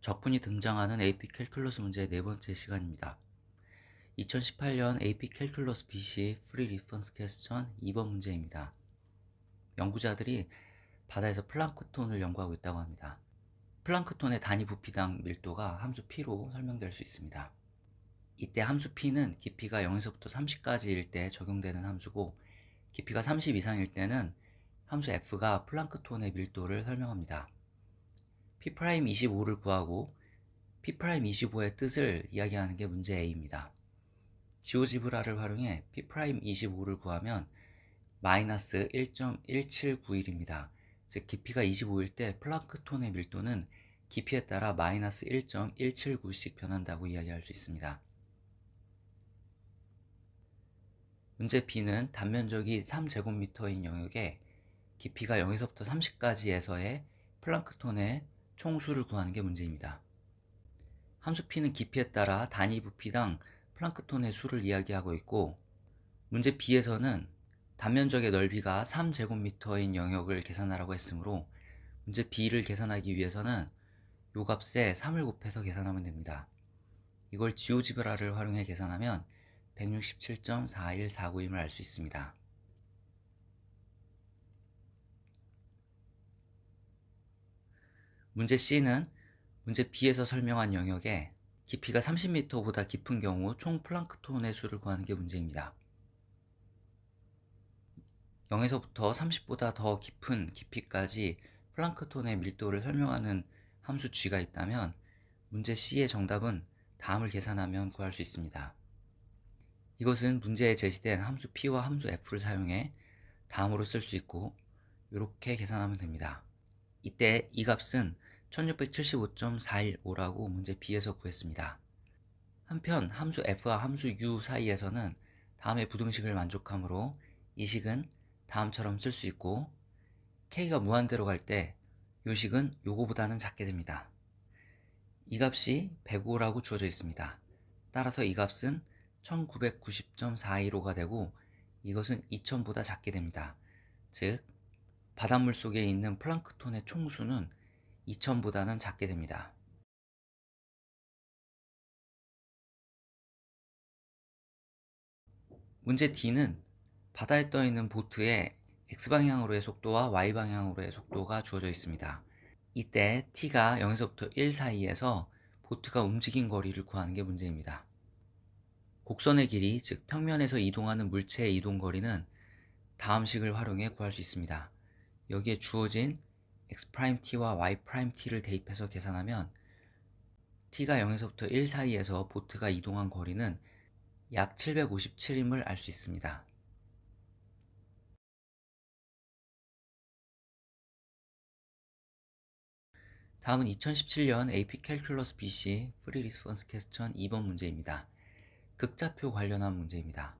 적분이 등장하는 AP 캘큘러스 문제의 네 번째 시간입니다. 2018년 AP 캘큘러스 BC 프리 리퍼런스 퀘스천 2번 문제입니다. 연구자들이 바다에서 플랑크톤을 연구하고 있다고 합니다. 플랑크톤의 단위 부피당 밀도가 함수 P로 설명될 수 있습니다. 이때 함수 P는 깊이가 0에서부터 30까지일 때 적용되는 함수고, 깊이가 30 이상일 때는 함수 F가 플랑크톤의 밀도를 설명합니다. P'25를 구하고 P'25의 뜻을 이야기하는 게 문제 A입니다. 지오지브라를 활용해 P'25를 구하면 마이너스 1.1791입니다. 즉 깊이가 25일 때 플랑크톤의 밀도는 깊이에 따라 마이너스 1.179씩 변한다고 이야기할 수 있습니다. 문제 B는 단면적이 3제곱미터인 영역에 깊이가 0에서부터 30까지에서의 플랑크톤의 총수를 구하는 게 문제입니다. 함수 P는 깊이에 따라 단위 부피당 플랑크톤의 수를 이야기하고 있고, 문제 B에서는 단면적의 넓이가 3제곱미터인 영역을 계산하라고 했으므로 문제 B를 계산하기 위해서는 요 값에 3을 곱해서 계산하면 됩니다. 이걸 지오지브라를 활용해 계산하면 167.4149임을 알 수 있습니다. 문제 C는 문제 B에서 설명한 영역에 깊이가 30m보다 깊은 경우 총 플랑크톤의 수를 구하는 게 문제입니다. 0에서부터 30보다 더 깊은 깊이까지 플랑크톤의 밀도를 설명하는 함수 g가 있다면 문제 C의 정답은 다음을 계산하면 구할 수 있습니다. 이것은 문제에 제시된 함수 P와 함수 F를 사용해 다음으로 쓸 수 있고, 이렇게 계산하면 됩니다. 이때 이 값은 1675.415라고 문제 B에서 구했습니다. 한편 함수 F와 함수 U 사이에서는 다음의 부등식을 만족하므로 이 식은 다음처럼 쓸 수 있고, K가 무한대로 갈 때 이 식은 요거보다는 작게 됩니다. 이 값이 105라고 주어져 있습니다. 따라서 이 값은 1990.415가 되고, 이것은 2000보다 작게 됩니다. 즉 바닷물 속에 있는 플랑크톤의 총수는 2000보다는 작게 됩니다. 문제 D는 바다에 떠 있는 보트의 X방향으로의 속도와 Y방향으로의 속도가 주어져 있습니다. 이때 T가 0에서부터 1 사이에서 보트가 움직인 거리를 구하는 게 문제입니다. 곡선의 길이, 즉 평면에서 이동하는 물체의 이동 거리는 다음 식을 활용해 구할 수 있습니다. 여기에 주어진 X'T와 Y'T를 대입해서 계산하면 T가 0에서부터 1 사이에서 보트가 이동한 거리는 약 757임을 알 수 있습니다. 다음은 2017년 AP 캘큘러스 BC 프리 리스폰스 퀘스천 2번 문제입니다. 극좌표 관련한 문제입니다.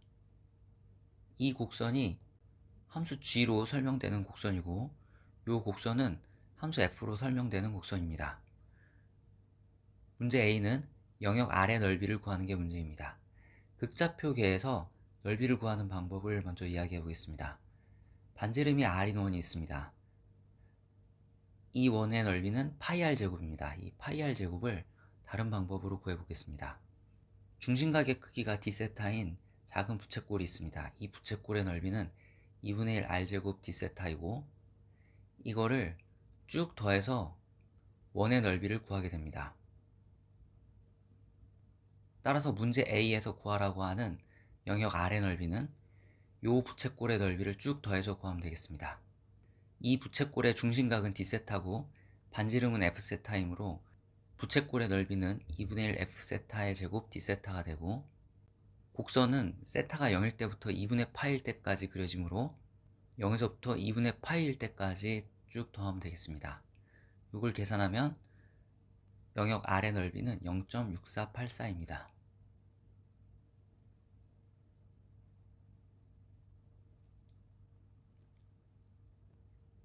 이 곡선이 함수 g로 설명되는 곡선이고, 이 곡선은 함수 f로 설명되는 곡선입니다. 문제 A는 영역 R의 넓이를 구하는 게 문제입니다. 극좌표계에서 넓이를 구하는 방법을 먼저 이야기해 보겠습니다. 반지름이 R인 원이 있습니다. 이 원의 넓이는 파이 R제곱입니다. 이 파이 R제곱을 다른 방법으로 구해 보겠습니다. 중심각의 크기가 D세타인 작은 부채꼴이 있습니다. 이 부채꼴의 넓이는 2분의 1 R제곱 D세타이고, 이거를 쭉 더해서 원의 넓이를 구하게 됩니다. 따라서 문제 A에서 구하라고 하는 영역 R의 넓이는 이 부채꼴의 넓이를 쭉 더해서 구하면 되겠습니다. 이 부채꼴의 중심각은 D세타고 반지름은 F세타이므로 부채꼴의 넓이는 2분의 1 F세타의 제곱 D세타가 되고, 곡선은 세타가 0일 때부터 2분의 파일 때까지 그려지므로 0에서부터 2분의 파일 때까지 쭉 더하면 되겠습니다. 이걸 계산하면 영역 R의 넓이는 0.6484입니다.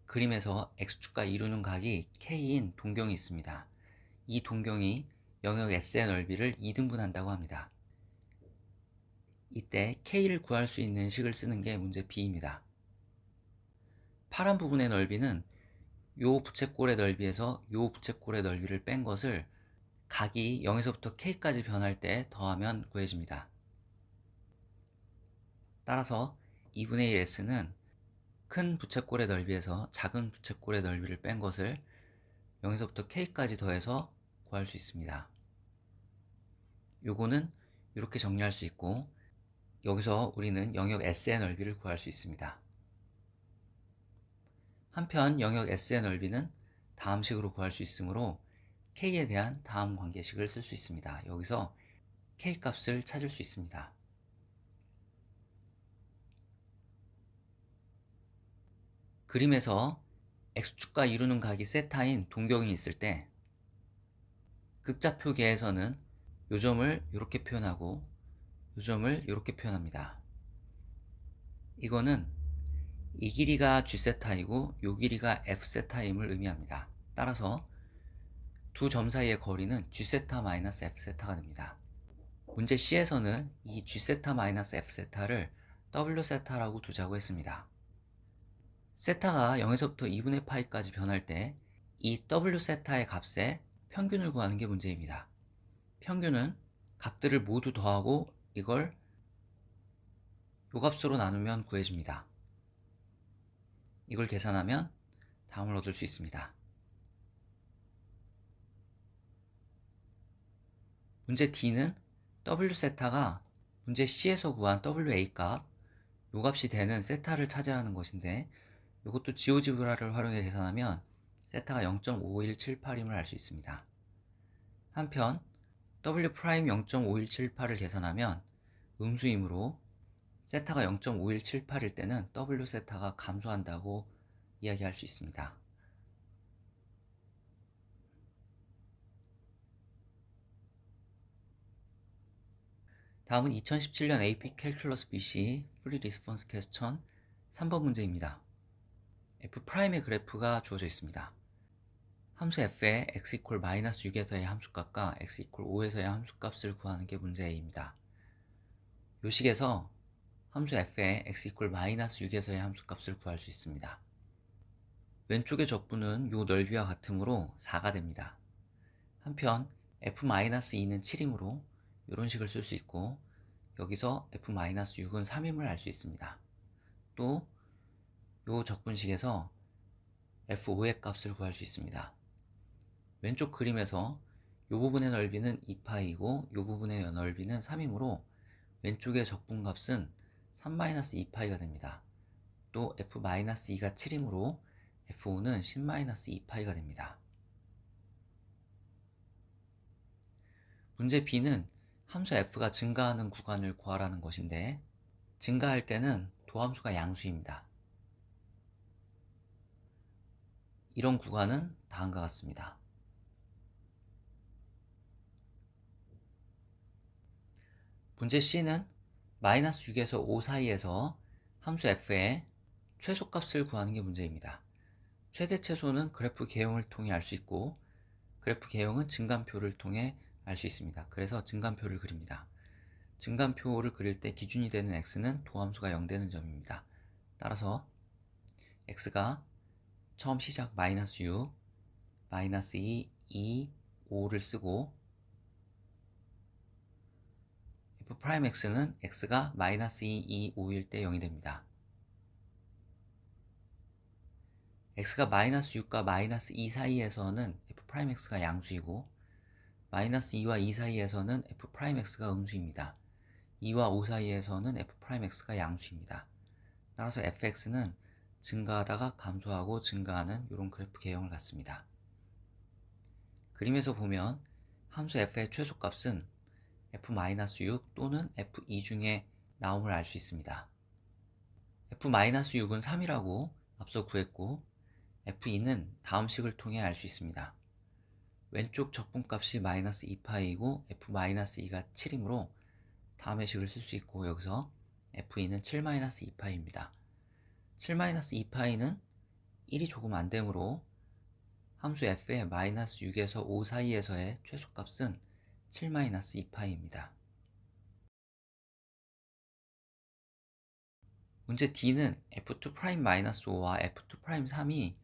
그림에서 X축과 이루는 각이 K인 동경이 있습니다. 이 동경이 영역 S의 넓이를 2등분한다고 합니다. 이때 K를 구할 수 있는 식을 쓰는 게 문제 B입니다. 파란 부분의 넓이는 요 부채꼴의 넓이에서 요 부채꼴의 넓이를 뺀 것을 각이 0에서부터 K까지 변할 때 더하면 구해집니다. 따라서 2분의 1 S는 큰 부채꼴의 넓이에서 작은 부채꼴의 넓이를 뺀 것을 0에서부터 K까지 더해서 구할 수 있습니다. 요거는 이렇게 정리할 수 있고, 여기서 우리는 영역 S의 넓이를 구할 수 있습니다. 한편 영역 S의 넓이는 다음 식으로 구할 수 있으므로 K에 대한 다음 관계식을 쓸 수 있습니다. 여기서 K 값을 찾을 수 있습니다. 그림에서 X축과 이루는 각이 세타인 동경이 있을 때 극좌표계에서는 요 점을 이렇게 표현하고 요 점을 이렇게 표현합니다. 이거는 이 길이가 G세타이고 요 길이가 F세타임을 의미합니다. 따라서 두 점 사이의 거리는 G세타-F세타가 됩니다. 문제 C에서는 이 G세타-F세타를 W세타라고 두자고 했습니다. 세타가 0에서부터 2분의 파이까지 변할 때 이 W세타의 값의 평균을 구하는 게 문제입니다. 평균은 값들을 모두 더하고 이걸 요 값으로 나누면 구해집니다. 이걸 계산하면 다음을 얻을 수 있습니다. 문제 D는 W세타가 문제 C에서 구한 WA 값, 요 값이 되는 세타를 찾으라는 것인데, 이것도 지오지브라를 활용해 계산하면 세타가 0.5178임을 알 수 있습니다. 한편 W' 0.5178을 계산하면 음수이므로 세타가 0.5178일 때는 W 세타가 감소한다고 이야기할 수 있습니다. 다음은 2017년 AP 캘큘러스 BC 프리 리스폰스 퀘스천 3번 문제입니다. F'의 그래프가 주어져 있습니다. 함수 f의 x 이퀄 마이너스 6에서의 함수값과 x 이퀄 5에서의 함수값을 구하는 게 문제 A입니다. 요 식에서 함수 f의 x 이퀄 마이너스 6에서의 함수값을 구할 수 있습니다. 왼쪽의 적분은 요 넓이와 같으므로 4가 됩니다. 한편 f-2는 7이므로 이런 식을 쓸 수 있고, 여기서 f-6은 3임을 알 수 있습니다. 또 요 적분식에서 f5의 값을 구할 수 있습니다. 왼쪽 그림에서 요 부분의 넓이는 2파이고 요 부분의 넓이는 3이므로 왼쪽의 적분값은 3-2파이가 됩니다. 또 f-2가 7이므로 f5는 10-2파이가 됩니다. 문제 B는 함수 f가 증가하는 구간을 구하라는 것인데, 증가할 때는 도함수가 양수입니다. 이런 구간은 다음과 같습니다. 문제 C는 마이너스 6에서 5 사이에서 함수 f의 최소값을 구하는 게 문제입니다. 최대 최소는 그래프 개형을 통해 알 수 있고, 그래프 개형은 증간표를 통해 알 수 있습니다. 그래서 증간표를 그립니다. 증간표를 그릴 때 기준이 되는 x는 도함수가 0 되는 점입니다. 따라서 x가 처음 시작 마이너스 6, 마이너스 2, 2, 5를 쓰고, f'x는 x가 마이너스 2, 2, 5일 때 0이 됩니다. x가 마이너스 6과 마이너스 2 사이에서는 f'x가 양수이고, 마이너스 2와 2 사이에서는 f'x가 음수입니다. 2와 5 사이에서는 f'x가 양수입니다. 따라서 fx는 증가하다가 감소하고 증가하는 이런 그래프 개형을 갖습니다. 그림에서 보면 함수 f의 최소값은 f-6 또는 f2 중에 나옴을 알 수 있습니다. f-6은 3이라고 앞서 구했고, f2는 다음 식을 통해 알 수 있습니다. 왼쪽 적분값이 마이너스 2파이고 f-2가 7이므로 다음의 식을 쓸 수 있고, 여기서 f2는 7-2파이입니다. 7-2파이는 1이 조금 안 되므로 함수 f의 마이너스 6에서 5 사이에서의 최소값은 7-2파이입니다. 문제 D는 f2'-5와 f2'3이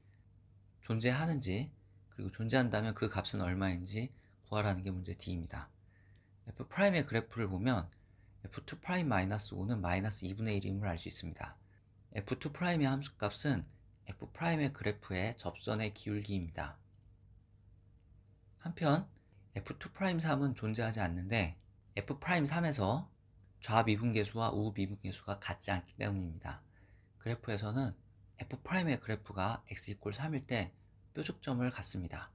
존재하는지, 그리고 존재한다면 그 값은 얼마인지 구하라는 게 문제 D입니다. F'의 그래프를 보면 F2'-5는 마이너스 2분의 1임을 알 수 있습니다. F2'의 함수값은 F'의 그래프의 접선의 기울기입니다. 한편 F2'3은 존재하지 않는데 F'3에서 좌미분계수와 우미분계수가 같지 않기 때문입니다. 그래프에서는 F'의 그래프가 x = 3일 때 뾰족점을 갖습니다.